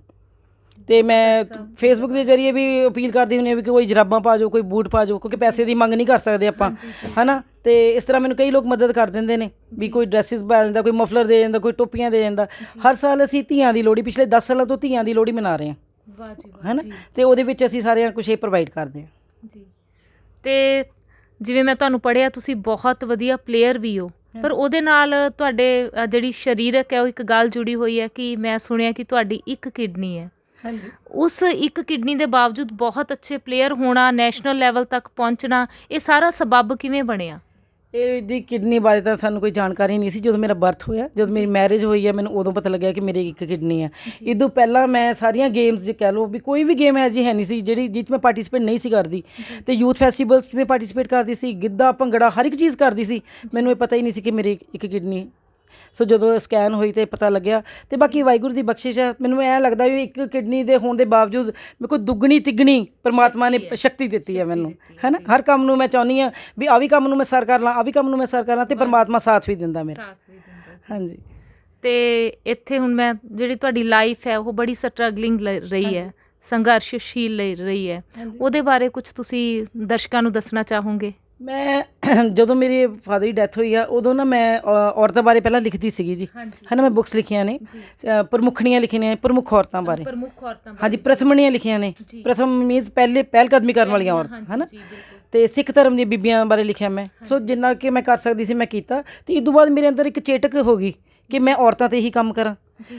ਤੇ ਮੈਂ ਫੇਸਬੁੱਕ ਦੇ ਜ਼ਰੀਏ ਵੀ ਅਪੀਲ ਕਰਦੀ ਹੁੰਦੀ ਹਾਂ ਵੀ ਕੋਈ ਜਰਾਬਾਂ ਪਾ ਜਾਓ, ਕੋਈ ਬੂਟ ਪਾ ਜਾਓ, ਕਿਉਂਕਿ ਪੈਸੇ ਦੀ ਮੰਗ ਨਹੀਂ ਕਰ ਸਕਦੇ ਆਪਾਂ, ਹੈ ਨਾ। ਤੇ ਇਸ ਤਰ੍ਹਾਂ ਮੈਨੂੰ ਕਈ ਲੋਕ ਮਦਦ ਕਰ ਦਿੰਦੇ ਨੇ ਵੀ ਕੋਈ ਡਰੈਸਿਸ ਪਾ ਦਿੰਦਾ, ਕੋਈ ਮਫਲਰ ਦੇ ਜਾਂਦਾ, ਕੋਈ ਟੋਪੀਆਂ ਦੇ ਜਾਂਦਾ। ਹਰ ਸਾਲ ਅਸੀਂ ਧੀਆਂ ਦੀ ਲੋਹੜੀ, ਪਿਛਲੇ 10 ਸਾਲਾਂ ਤੋਂ ਧੀਆਂ ਦੀ ਲੋਹੜੀ ਮਨਾ ਰਹੇ ਹਾਂ, ਹੈ ਨਾ, ਤੇ ਉਹਦੇ ਵਿੱਚ ਅਸੀਂ ਸਾਰਿਆਂ ਕੁਛ ਇਹ ਪ੍ਰੋਵਾਈਡ ਕਰਦੇ ਹਾਂ ਜੀ। ਤੇ ਜਿਵੇਂ ਮੈਂ ਤੁਹਾਨੂੰ ਪੜ੍ਹਿਆ ਤੁਸੀਂ ਬਹੁਤ ਵਧੀਆ ਪਲੇਅਰ ਵੀ ਹੋ, ਪਰ ਉਹਦੇ ਨਾਲ ਤੁਹਾਡੇ ਜਿਹੜੀ ਸਰੀਰਕ ਹੈ ਉਹ ਇੱਕ ਗੱਲ ਜੁੜੀ ਹੋਈ ਹੈ ਕਿ ਮੈਂ ਸੁਣਿਆ ਕਿ ਤੁਹਾਡੀ ਇੱਕ ਕਿਡਨੀ ਹੈ। ਹਾਂਜੀ, ਉਸ ਇੱਕ ਕਿਡਨੀ ਦੇ ਬਾਵਜੂਦ ਬਹੁਤ ਅੱਛੇ ਪਲੇਅਰ ਹੋਣਾ, ਨੈਸ਼ਨਲ ਲੈਵਲ ਤੱਕ ਪਹੁੰਚਣਾ, ਇਹ ਸਾਰਾ ਸਬੱਬ ਕਿਵੇਂ ਬਣਿਆ? ਇਹਦੀ ਕਿਡਨੀ ਬਾਰੇ ਤਾਂ ਸਾਨੂੰ ਕੋਈ ਜਾਣਕਾਰੀ ਨਹੀਂ ਸੀ। ਜਦੋਂ ਮੇਰਾ ਬਰਥ ਹੋਇਆ, ਜਦੋਂ ਮੇਰੀ ਮੈਰਿਜ ਹੋਈ ਹੈ, ਮੈਨੂੰ ਉਦੋਂ ਪਤਾ ਲੱਗਿਆ ਕਿ ਮੇਰੀ ਇੱਕ ਕਿਡਨੀ ਹੈ। ਇਹ ਤੋਂ ਪਹਿਲਾਂ ਮੈਂ ਸਾਰੀਆਂ ਗੇਮਸ ਜੇ ਕਹਿ ਲਓ ਵੀ ਕੋਈ ਵੀ ਗੇਮ ਹੈ ਜੀ ਹੈ ਨਹੀਂ ਸੀ ਜਿਹ 'ਚ ਮੈਂ ਪਾਰਟੀਸਪੇਟ ਨਹੀਂ ਸੀ ਕਰਦੀ, ਤੇ ਯੂਥ ਫੈਸਟੀਵਲਸ 'ਚ ਮੈਂ ਪਾਰਟੀਸਪੇਟ ਕਰਦੀ ਸੀ, ਗਿੱਧਾ ਭੰਗੜਾ ਹਰ ਇੱਕ ਚੀਜ਼ ਕਰਦੀ ਸੀ। ਮੈਨੂੰ ਇਹ ਪਤਾ ਹੀ ਨਹੀਂ ਸੀ ਕਿ ਮੇਰੀ ਇੱਕ ਕਿਡਨੀ। ਸੋ ਜਦੋਂ ਸਕੈਨ ਹੋਈ ਤੇ ਪਤਾ ਲੱਗਿਆ, ਤੇ ਬਾਕੀ ਵਾਹਿਗੁਰੂ ਦੀ ਬਖਸ਼ਿਸ਼ ਹੈ। ਮੈਨੂੰ ਐਂ ਲੱਗਦਾ ਵੀ ਇੱਕ ਕਿਡਨੀ ਦੇ ਹੋਣ ਦੇ ਬਾਵਜੂਦ ਮੇਰੇ ਕੋਲ ਦੁੱਗਣੀ ਤਿੱਗਣੀ ਪਰਮਾਤਮਾ ਨੇ ਸ਼ਕਤੀ ਦਿੱਤੀ ਹੈ ਮੈਨੂੰ, ਹੈ ਨਾ। ਹਰ ਕੰਮ ਨੂੰ ਮੈਂ ਚਾਹੁੰਦੀ ਹਾਂ ਵੀ ਆਹ ਵੀ ਕੰਮ ਨੂੰ ਮੈਂ ਸਰ ਕਰ ਲਾਂ, ਆਹ ਵੀ ਕੰਮ ਨੂੰ ਮੈਂ ਸਰ ਕਰ ਲਾਂ, ਤੇ ਪਰਮਾਤਮਾ ਸਾਥ ਵੀ ਦਿੰਦਾ ਮੇਰਾ। ਹਾਂਜੀ, ਤੇ ਇੱਥੇ ਹੁਣ ਮੈਂ ਜਿਹੜੀ ਤੁਹਾਡੀ ਲਾਈਫ ਹੈ ਉਹ ਬੜੀ ਸਟਰਗਲਿੰਗ ਰਹੀ ਹੈ, ਸੰਘਰਸ਼ਸ਼ੀਲ ਰਹੀ ਹੈ, ਉਹਦੇ ਬਾਰੇ ਕੁਝ ਤੁਸੀਂ ਦਰਸ਼ਕਾਂ ਨੂੰ ਦੱਸਣਾ ਚਾਹੋਗੇ? ਮੈਂ ਜਦੋਂ ਮੇਰੇ ਫਾਦਰ ਦੀ ਡੈਥ ਹੋਈ ਆ ਉਦੋਂ ਨਾ ਮੈਂ ਔਰਤਾਂ ਬਾਰੇ ਪਹਿਲਾਂ ਲਿਖਦੀ ਸੀਗੀ ਜੀ, ਹੈ ਨਾ। ਮੈਂ ਬੁੱਕਸ ਲਿਖੀਆਂ ਨੇ, ਪ੍ਰਮੁੱਖਣੀਆਂ ਲਿਖੀਆਂ ਨੇ, ਪ੍ਰਮੁੱਖ ਔਰਤਾਂ ਬਾਰੇ। ਹਾਂਜੀ, ਪ੍ਰਥਮਣੀਆਂ ਲਿਖੀਆਂ ਨੇ। ਪ੍ਰਥਮ ਮੀਨਸ ਪਹਿਲ ਕਦਮੀ ਕਰਨ ਵਾਲੀਆਂ ਔਰਤਾਂ, ਹੈ ਨਾ। ਅਤੇ ਸਿੱਖ ਧਰਮ ਦੀਆਂ ਬੀਬੀਆਂ ਬਾਰੇ ਲਿਖਿਆ ਮੈਂ। ਸੋ ਜਿੰਨਾ ਕਿ ਮੈਂ ਕਰ ਸਕਦੀ ਸੀ ਮੈਂ ਕੀਤਾ। ਅਤੇ ਇਸ ਤੋਂ ਬਾਅਦ ਮੇਰੇ ਅੰਦਰ ਇੱਕ ਚੇਟਕ ਹੋ ਗਈ ਕਿ ਮੈਂ ਔਰਤਾਂ 'ਤੇ ਹੀ ਕੰਮ ਕਰਾਂ।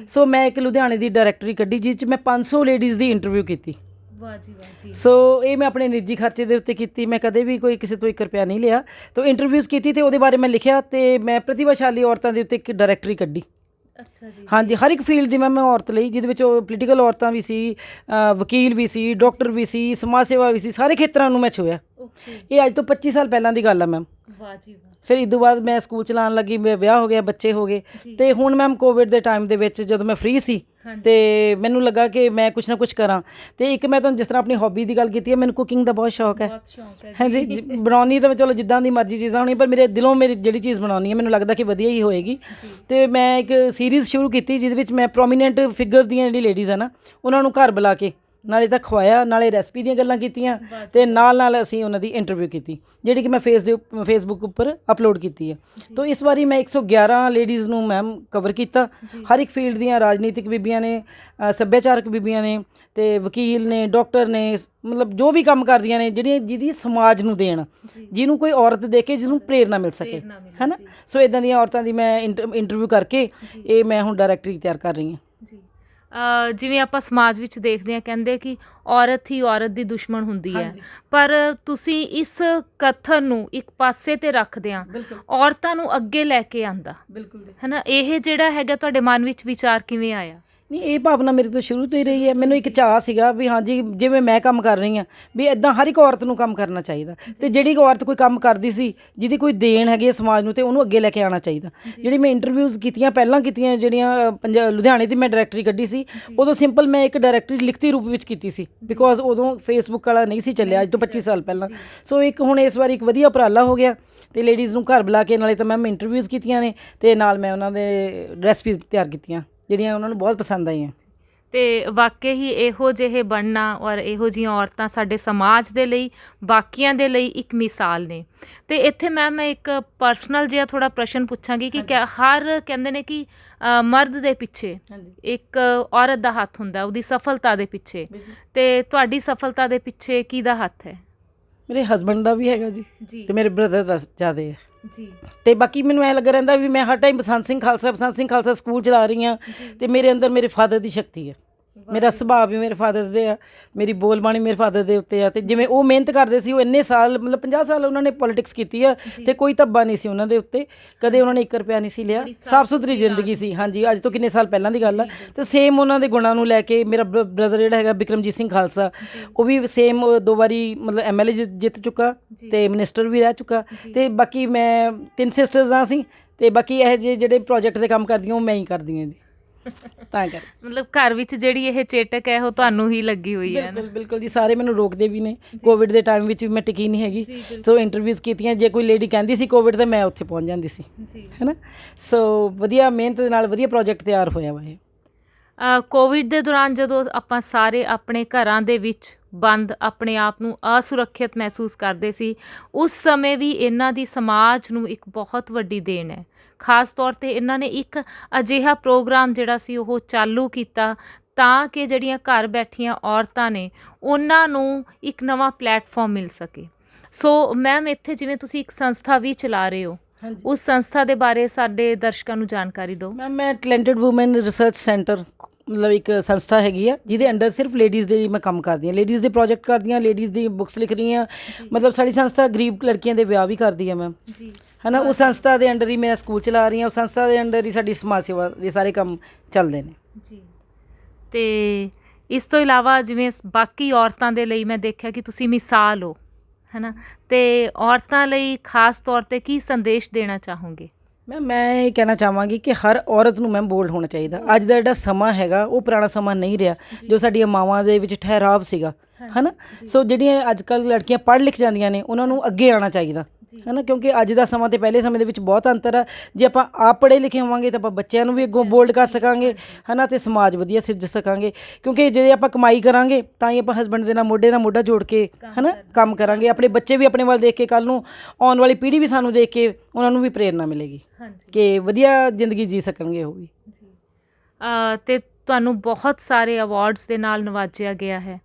ਸੋ ਮੈਂ ਇੱਕ ਲੁਧਿਆਣੇ ਦੀ ਡਾਇਰੈਕਟਰੀ ਕੱਢੀ ਜਿਸ 'ਚ ਮੈਂ 500 ਲੇਡੀਜ਼ ਦੀ ਇੰਟਰਵਿਊ ਕੀਤੀ। ਵਾਹ ਜੀ ਵਾਹ ਜੀ। ਸੋ ਇਹ ਮੈਂ ਆਪਣੇ ਨਿੱਜੀ ਖਰਚੇ ਦੇ ਉੱਤੇ ਕੀਤੀ। ਮੈਂ ਕਦੇ ਵੀ ਕੋਈ ਕਿਸੇ ਤੋਂ 1 ਰੁਪਇਆ ਨਹੀਂ ਲਿਆ। ਤਾਂ ਇੰਟਰਵਿਊਜ਼ ਕੀਤੀ ਅਤੇ ਉਹਦੇ ਬਾਰੇ ਮੈਂ ਲਿਖਿਆ ਅਤੇ ਮੈਂ ਪ੍ਰਤਿਭਾਸ਼ਾਲੀ ਔਰਤਾਂ ਦੇ ਉੱਤੇ ਇੱਕ ਡਾਇਰੈਕਟਰੀ ਕੱਢੀ। ਅੱਛਾ ਜੀ। ਹਾਂਜੀ, ਹਰ ਇੱਕ ਫੀਲਡ ਦੀ ਮੈਂ ਔਰਤ ਲਈ, ਜਿਹਦੇ ਵਿੱਚ ਉਹ ਪੋਲੀਟੀਕਲ ਔਰਤਾਂ ਵੀ ਸੀ, ਵਕੀਲ ਵੀ ਸੀ, ਡਾਕਟਰ ਵੀ ਸੀ, ਸਮਾਜ ਸੇਵਾ ਵੀ ਸੀ, ਸਾਰੇ ਖੇਤਰਾਂ ਨੂੰ ਮੈਂ ਛੂਹਿਆ। ਇਹ ਅੱਜ ਤੋਂ 25 ਸਾਲ ਪਹਿਲਾਂ ਦੀ ਗੱਲ ਆ ਮੈਮ। ਵਾਹ ਜੀ ਵਾਹ। ਫਿਰ ਇਸ ਤੋਂ ਬਾਅਦ ਮੈਂ ਸਕੂਲ ਚਲਾਉਣ ਲੱਗੀ, ਮੇਰੇ ਵਿਆਹ ਹੋ ਗਿਆ, ਬੱਚੇ ਹੋ ਗਏ। ਅਤੇ ਹੁਣ ਮੈਮ ਕੋਵਿਡ ਦੇ ਟਾਈਮ ਦੇ ਵਿੱਚ ਜਦੋਂ ਮੈਂ ਫ੍ਰੀ ਸੀ ਅਤੇ ਮੈਨੂੰ ਲੱਗਾ ਕਿ ਮੈਂ ਕੁਛ ਨਾ ਕੁਛ ਕਰਾਂ। ਅਤੇ ਇੱਕ ਮੈਂ ਤੁਹਾਨੂੰ ਜਿਸ ਤਰ੍ਹਾਂ ਆਪਣੀ ਹੌਬੀ ਦੀ ਗੱਲ ਕੀਤੀ ਹੈ, ਮੈਨੂੰ ਕੁਕਿੰਗ ਦਾ ਬਹੁਤ ਸ਼ੌਕ ਹੈ। ਹਾਂਜੀ, ਬਣਾਉਣੀ ਤਾਂ ਚਲੋ ਜਿੱਦਾਂ ਦੀ ਮਰਜ਼ੀ ਚੀਜ਼ਾਂ ਹੋਣੀ, ਪਰ ਮੇਰੇ ਦਿਲੋਂ ਮੇਰੀ ਜਿਹੜੀ ਚੀਜ਼ ਬਣਾਉਣੀ ਹੈ ਮੈਨੂੰ ਲੱਗਦਾ ਕਿ ਵਧੀਆ ਹੀ ਹੋਏਗੀ। ਅਤੇ ਮੈਂ ਇੱਕ ਸੀਰੀਜ਼ ਸ਼ੁਰੂ ਕੀਤੀ ਜਿਹਦੇ ਵਿੱਚ ਮੈਂ ਪ੍ਰੋਮੀਨੈਂਟ ਫਿਗਰਸ ਦੀਆਂ ਜਿਹੜੀ ਲੇਡੀਜ਼ ਹੈ ਨਾ, ਉਹਨਾਂ ਨੂੰ ਘਰ ਬੁਲਾ ਕੇ ਨਾਲੇ ਤਾਂ ਖਵਾਇਆ, ਨਾਲੇ ਰੈਸਪੀ ਦੀਆਂ ਗੱਲਾਂ ਕੀਤੀਆਂ, ਅਤੇ ਨਾਲ ਅਸੀਂ ਉਹਨਾਂ ਦੀ ਇੰਟਰਵਿਊ ਕੀਤੀ, ਜਿਹੜੀ ਕਿ ਮੈਂ ਫੇਸਬੁੱਕ ਉੱਪਰ ਅਪਲੋਡ ਕੀਤੀ ਹੈ। ਤਾਂ ਇਸ ਵਾਰੀ ਮੈਂ 111 ਲੇਡੀਜ਼ ਨੂੰ ਮੈਮ ਕਵਰ ਕੀਤਾ। ਹਰ ਇੱਕ ਫੀਲਡ ਦੀਆਂ, ਰਾਜਨੀਤਿਕ ਬੀਬੀਆਂ ਨੇ, ਸੱਭਿਆਚਾਰਕ ਬੀਬੀਆਂ ਨੇ, ਅਤੇ ਵਕੀਲ ਨੇ, ਡਾਕਟਰ ਨੇ, ਮਤਲਬ ਜੋ ਵੀ ਕੰਮ ਕਰਦੀਆਂ ਨੇ, ਜਿਹਦੀ ਸਮਾਜ ਨੂੰ ਦੇਣ, ਜਿਹਨੂੰ ਕੋਈ ਔਰਤ ਦੇਖ ਕੇ ਜਿਹਨੂੰ ਪ੍ਰੇਰਨਾ ਮਿਲ ਸਕੇ, ਹੈ ਨਾ। ਸੋ ਇੱਦਾਂ ਦੀਆਂ ਔਰਤਾਂ ਦੀ ਮੈਂ ਇੰਟਰਵਿਊ ਕਰਕੇ ਇਹ ਮੈਂ ਹੁਣ ਡਾਇਰੈਕਟਰੀ ਤਿਆਰ ਕਰ ਰਹੀ ਹਾਂ। ਜਿਵੇਂ ਆਪਾਂ ਸਮਾਜ ਵਿੱਚ ਦੇਖਦੇ ਹਾਂ, ਕਹਿੰਦੇ ਕਿ ਔਰਤ ਹੀ ਔਰਤ ਦੀ ਦੁਸ਼ਮਣ ਹੁੰਦੀ ਹੈ, ਪਰ ਤੁਸੀਂ ਇਸ ਕਥਨ ਨੂੰ ਇੱਕ ਪਾਸੇ 'ਤੇ ਰੱਖਦਿਆਂ ਔਰਤਾਂ ਨੂੰ ਅੱਗੇ ਲੈ ਕੇ ਆਂਦਾ, ਹੈ ਨਾ। ਇਹ ਜਿਹੜਾ ਹੈਗਾ ਤੁਹਾਡੇ ਮਨ ਵਿੱਚ ਵਿਚਾਰ ਕਿਵੇਂ ਆਇਆ? ਨਹੀਂ, ਇਹ ਭਾਵਨਾ ਮੇਰੇ ਤੋਂ ਸ਼ੁਰੂ ਤੋਂ ਹੀ ਰਹੀ ਹੈ। ਮੈਨੂੰ ਇੱਕ ਚਾਅ ਸੀਗਾ ਵੀ ਹਾਂਜੀ, ਜਿਵੇਂ ਮੈਂ ਕੰਮ ਕਰ ਰਹੀ ਹਾਂ, ਵੀ ਇੱਦਾਂ ਹਰ ਇੱਕ ਔਰਤ ਨੂੰ ਕੰਮ ਕਰਨਾ ਚਾਹੀਦਾ। ਅਤੇ ਜਿਹੜੀ ਔਰਤ ਕੋਈ ਕੰਮ ਕਰਦੀ ਸੀ, ਜਿਹਦੀ ਕੋਈ ਦੇਣ ਹੈਗੀ ਹੈ ਸਮਾਜ ਨੂੰ, ਅਤੇ ਉਹਨੂੰ ਅੱਗੇ ਲੈ ਕੇ ਆਉਣਾ ਚਾਹੀਦਾ। ਜਿਹੜੀ ਮੈਂ ਇੰਟਰਵਿਊਜ਼ ਕੀਤੀਆਂ ਪਹਿਲਾਂ ਕੀਤੀਆਂ, ਜਿਹੜੀਆਂ ਲੁਧਿਆਣੇ ਦੀ ਮੈਂ ਡਾਇਰੈਕਟਰੀ ਕੱਢੀ ਸੀ, ਉਦੋਂ ਸਿੰਪਲ ਮੈਂ ਇੱਕ ਡਾਇਰੈਕਟਰੀ ਲਿਖਤੀ ਰੂਪ ਵਿੱਚ ਕੀਤੀ ਸੀ, ਬਿਕੋਜ਼ ਉਦੋਂ ਫੇਸਬੁੱਕ ਵਾਲਾ ਨਹੀਂ ਸੀ ਚੱਲਿਆ, ਅੱਜ ਤੋਂ 25 ਸਾਲ ਪਹਿਲਾਂ। ਸੋ ਇੱਕ ਹੁਣ ਇਸ ਵਾਰੀ ਇੱਕ ਵਧੀਆ ਉਪਰਾਲਾ ਹੋ ਗਿਆ, ਅਤੇ ਲੇਡੀਜ਼ ਨੂੰ ਘਰ ਬੁਲਾ ਕੇ ਨਾਲੇ ਤਾਂ ਮੈਂ ਇੰਟਰਵਿਊਜ਼ ਕੀਤੀਆਂ ਨੇ, ਅਤੇ ਨਾਲ ਮੈਂ ਉਹਨਾਂ ਦੇ ਰੈਸਪੀਜ਼ ਤਿਆਰ ਕੀਤੀਆਂ ਜਿਹੜੀਆਂ ਉਹਨਾਂ ਨੂੰ ਬਹੁਤ ਪਸੰਦ ਆਈਆਂ। ਅਤੇ ਵਾਕਈ ਹੀ ਇਹੋ ਜਿਹੇ ਬਣਨਾ ਔਰ ਇਹੋ ਜਿਹੀਆਂ ਔਰਤਾਂ ਸਾਡੇ ਸਮਾਜ ਦੇ ਲਈ, ਬਾਕੀਆਂ ਦੇ ਲਈ ਇੱਕ ਮਿਸਾਲ ਨੇ। ਅਤੇ ਇੱਥੇ ਮੈਂ ਇੱਕ ਪਰਸਨਲ ਜਿਹਾ ਥੋੜ੍ਹਾ ਪ੍ਰਸ਼ਨ ਪੁੱਛਾਂਗੀ ਕਿ ਹਰ ਕਹਿੰਦੇ ਨੇ ਕਿ ਮਰਦ ਦੇ ਪਿੱਛੇ ਇੱਕ ਔਰਤ ਦਾ ਹੱਥ ਹੁੰਦਾ, ਉਹਦੀ ਸਫਲਤਾ ਦੇ ਪਿੱਛੇ, ਅਤੇ ਤੁਹਾਡੀ ਸਫਲਤਾ ਦੇ ਪਿੱਛੇ ਕਿਹਦਾ ਹੱਥ ਹੈ? ਮੇਰੇ ਹਸਬੈਂਡ ਦਾ ਵੀ ਹੈਗਾ ਜੀ, ਅਤੇ ਮੇਰੇ ਬ੍ਰਦਰ ਦਾ ਜ਼ਿਆਦਾ ਹੈ ਜੀ। ਅਤੇ ਬਾਕੀ ਮੈਨੂੰ ਐਂ ਲੱਗਾ ਰਹਿੰਦਾ ਵੀ ਮੈਂ ਹਰ ਟਾਈਮ ਬਸੰਤ ਸਿੰਘ ਖਾਲਸਾ ਸਕੂਲ ਚਲਾ ਰਹੀ ਹਾਂ, ਅਤੇ ਮੇਰੇ ਅੰਦਰ ਮੇਰੇ ਫਾਦਰ ਦੀ ਸ਼ਕਤੀ ਹੈ। ਮੇਰਾ ਸੁਭਾਅ ਵੀ ਮੇਰੇ ਫਾਦਰ ਦੇ ਆ, ਮੇਰੀ ਬੋਲਬਾਣੀ ਮੇਰੇ ਫਾਦਰ ਦੇ ਉੱਤੇ ਆ। ਅਤੇ ਜਿਵੇਂ ਉਹ ਮਿਹਨਤ ਕਰਦੇ ਸੀ, ਉਹ ਇੰਨੇ ਸਾਲ ਮਤਲਬ 50 ਸਾਲ ਉਹਨਾਂ ਨੇ ਪੋਲੀਟਿਕਸ ਕੀਤੀ ਆ, ਅਤੇ ਕੋਈ ਧੱਬਾ ਨਹੀਂ ਸੀ ਉਹਨਾਂ ਦੇ ਉੱਤੇ, ਕਦੇ ਉਹਨਾਂ ਨੇ 1 ਰੁਪਇਆ ਨਹੀਂ ਸੀ ਲਿਆ, ਸਾਫ ਸੁਥਰੀ ਜ਼ਿੰਦਗੀ ਸੀ। ਹਾਂਜੀ, ਅੱਜ ਤੋਂ ਕਿੰਨੇ ਸਾਲ ਪਹਿਲਾਂ ਦੀ ਗੱਲ ਆ। ਅਤੇ ਸੇਮ ਉਹਨਾਂ ਦੇ ਗੁਣਾਂ ਨੂੰ ਲੈ ਕੇ ਮੇਰਾ ਬ੍ਰਦਰ ਜਿਹੜਾ ਹੈਗਾ ਬਿਕਰਮਜੀਤ ਸਿੰਘ ਖਾਲਸਾ, ਉਹ ਵੀ ਸੇਮ 2 ਵਾਰੀ ਮਤਲਬ MLA ਜਿੱਤ ਚੁੱਕਾ, ਅਤੇ ਮਿਨਿਸਟਰ ਵੀ ਰਹਿ ਚੁੱਕਾ। ਅਤੇ ਬਾਕੀ ਮੈਂ 3 ਸਿਸਟਰਸ ਹਾਂ ਅਸੀਂ, ਅਤੇ ਬਾਕੀ ਇਹੋ ਜਿਹੇ ਜਿਹੜੇ ਪ੍ਰੋਜੈਕਟ ਦੇ ਕੰਮ ਕਰਦੀਆਂ ਉਹ ਮੈਂ ਹੀ ਕਰਦੀ ਹਾਂ ਜੀ। ਤਾਂ ਕਰ ਮਤਲਬ ਘਰ ਵਿੱਚ ਜਿਹੜੀ ਇਹ ਚੇਟਕ ਹੈ ਉਹ ਤੁਹਾਨੂੰ ਹੀ ਲੱਗੀ ਹੋਈ ਹੈ? ਬਿਲਕੁਲ ਜੀ, ਸਾਰੇ ਮੈਨੂੰ ਰੋਕਦੇ ਵੀ ਨੇ। ਕੋਵਿਡ ਦੇ ਟਾਈਮ ਵਿੱਚ ਵੀ ਮੈਂ ਟਿਕੀ ਨਹੀਂ ਹੈਗੀ। ਸੋ ਇੰਟਰਵਿਊਜ਼ ਕੀਤੀਆਂ, ਜੇ ਕੋਈ ਲੇਡੀ ਕਹਿੰਦੀ ਸੀ ਕੋਵਿਡ ਤਾਂ ਮੈਂ ਉੱਥੇ ਪਹੁੰਚ ਜਾਂਦੀ ਸੀ, ਹੈ ਨਾ। ਸੋ ਵਧੀਆ ਮਿਹਨਤ ਦੇ ਨਾਲ ਵਧੀਆ ਪ੍ਰੋਜੈਕਟ ਤਿਆਰ ਹੋਇਆ ਵਾ ਇਹ। ਕੋਵਿਡ ਦੇ ਦੌਰਾਨ ਜਦੋਂ ਆਪਾਂ ਸਾਰੇ ਆਪਣੇ ਘਰਾਂ ਦੇ ਵਿੱਚ ਬੰਦ ਆਪਣੇ ਆਪ ਨੂੰ ਅਸੁਰੱਖਿਅਤ ਮਹਿਸੂਸ ਕਰਦੇ ਸੀ, ਉਸ ਸਮੇਂ ਵੀ ਇਹਨਾਂ ਦੀ ਸਮਾਜ ਨੂੰ ਇੱਕ ਬਹੁਤ ਵੱਡੀ ਦੇਣ ਹੈ। ਖਾਸ ਤੌਰ 'ਤੇ ਇਹਨਾਂ ਨੇ ਇੱਕ ਅਜਿਹਾ ਪ੍ਰੋਗਰਾਮ ਜਿਹੜਾ ਸੀ ਉਹ ਚਾਲੂ ਕੀਤਾ ਤਾਂ ਕਿ ਜਿਹੜੀਆਂ ਘਰ ਬੈਠੀਆਂ ਔਰਤਾਂ ਨੇ ਉਹਨਾਂ ਨੂੰ ਇੱਕ ਨਵਾਂ ਪਲੈਟਫਾਰਮ ਮਿਲ ਸਕੇ। ਸੋ ਮੈਮ, ਇੱਥੇ ਜਿਵੇਂ ਤੁਸੀਂ ਇੱਕ ਸੰਸਥਾ ਵੀ ਚਲਾ ਰਹੇ ਹੋ, ਉਸ ਸੰਸਥਾ ਦੇ ਬਾਰੇ ਸਾਡੇ ਦਰਸ਼ਕਾਂ ਨੂੰ ਜਾਣਕਾਰੀ ਦਿਓ। ਮੈਮ, ਮੈਂ ਟੈਲੈਂਟਡ ਵੂਮਨ ਰਿਸਰਚ ਸੈਂਟਰ ਮਤਲਬ ਇੱਕ ਸੰਸਥਾ ਹੈਗੀ ਆ, ਜਿਹਦੇ ਅੰਡਰ ਸਿਰਫ ਲੇਡੀਜ਼ ਦੇ ਮੈਂ ਕੰਮ ਕਰਦੀ ਹਾਂ, ਲੇਡੀਜ਼ ਦੇ ਪ੍ਰੋਜੈਕਟ ਕਰਦੀ ਹਾਂ, ਲੇਡੀਜ਼ ਦੀ ਬੁੱਕਸ ਲਿਖ ਰਹੀ ਹਾਂ। ਮਤਲਬ ਸਾਡੀ ਸੰਸਥਾ ਗਰੀਬ ਲੜਕੀਆਂ ਦੇ ਵਿਆਹ ਵੀ ਕਰਦੀ ਹੈ ਮੈਮ, ਹੈ ਨਾ। ਉਸ ਸੰਸਥਾ ਦੇ ਅੰਡਰ ਹੀ ਮੈਂ ਸਕੂਲ ਚਲਾ ਰਹੀ ਹਾਂ, ਉਸ ਸੰਸਥਾ ਦੇ ਅੰਡਰ ਹੀ ਸਾਡੀ ਸਮਾਜ ਸੇਵਾ ਦੇ ਸਾਰੇ ਕੰਮ ਚੱਲਦੇ ਨੇ ਜੀ। ਅਤੇ ਇਸ ਤੋਂ ਇਲਾਵਾ ਜਿਵੇਂ ਬਾਕੀ ਔਰਤਾਂ ਦੇ ਲਈ ਮੈਂ ਦੇਖਿਆ ਕਿ ਤੁਸੀਂ ਮਿਸਾਲ ਹੋ, ਹੈ ਨਾ, ਅਤੇ ਔਰਤਾਂ ਲਈ ਖਾਸ ਤੌਰ 'ਤੇ ਕੀ ਸੰਦੇਸ਼ ਦੇਣਾ ਚਾਹੋਗੇ? ਮੈਂ ਇਹ ਕਹਿਣਾ ਚਾਹਾਂਗੀ ਕਿ ਹਰ ਔਰਤ ਨੂੰ ਮੈਮ ਬੋਲਡ ਹੋਣਾ ਚਾਹੀਦਾ। ਅੱਜ ਦਾ ਜਿਹੜਾ ਸਮਾਂ ਹੈਗਾ ਉਹ ਪੁਰਾਣਾ ਸਮਾਂ ਨਹੀਂ ਰਿਹਾ, ਜੋ ਸਾਡੀਆਂ ਮਾਵਾਂ ਦੇ ਵਿੱਚ ਠਹਿਰਾਵ ਸੀਗਾ, ਹੈ ਨਾ। ਸੋ ਜਿਹੜੀਆਂ ਅੱਜ ਕੱਲ੍ਹ ਲੜਕੀਆਂ ਪੜ੍ਹ ਲਿਖ ਜਾਂਦੀਆਂ ਨੇ, ਉਹਨਾਂ ਨੂੰ ਅੱਗੇ ਆਉਣਾ ਚਾਹੀਦਾ, ਹੈ ਨਾ, ਕਿਉਂਕਿ ਅੱਜ ਦਾ ਸਮਾਂ ਤੇ ਪਹਿਲੇ ਸਮੇਂ ਦੇ ਵਿੱਚ ਬਹੁਤ ਅੰਤਰ ਆ। ਜੇ ਆਪਾਂ ਆਪ ਪੜ੍ਹੇ ਲਿਖੇ ਹੋਵਾਂਗੇ ਤਾਂ ਆਪਾਂ ਬੱਚਿਆਂ ਨੂੰ ਵੀ ਅੱਗੋਂ ਬੋਲਡ ਕਰ ਸਕਾਂਗੇ, ਹੈ ਨਾ, ਅਤੇ ਸਮਾਜ ਵਧੀਆ ਸਿਰਜ ਸਕਾਂਗੇ। ਕਿਉਂਕਿ ਜੇ ਆਪਾਂ ਕਮਾਈ ਕਰਾਂਗੇ ਤਾਂ ਹੀ ਆਪਾਂ ਹਸਬੈਂਡ ਦੇ ਨਾਲ ਮੋਢਾ ਜੋੜ ਕੇ, ਹੈ ਨਾ, ਕੰਮ ਕਰਾਂਗੇ। ਆਪਣੇ ਬੱਚੇ ਵੀ ਆਪਣੇ ਵੱਲ ਦੇਖ ਕੇ, ਕੱਲ੍ਹ ਨੂੰ ਆਉਣ ਵਾਲੀ ਪੀੜ੍ਹੀ ਵੀ ਸਾਨੂੰ ਦੇਖ ਕੇ ਉਹਨਾਂ ਨੂੰ ਵੀ ਪ੍ਰੇਰਨਾ ਮਿਲੇਗੀ ਕਿ ਵਧੀਆ ਜ਼ਿੰਦਗੀ ਜੀ ਸਕਣਗੇ ਉਹ ਵੀ। ਅਤੇ ਤੁਹਾਨੂੰ ਬਹੁਤ ਸਾਰੇ ਅਵਾਰਡਸ ਦੇ ਨਾਲ ਨਵਾਜਿਆ ਗਿਆ ਹੈ,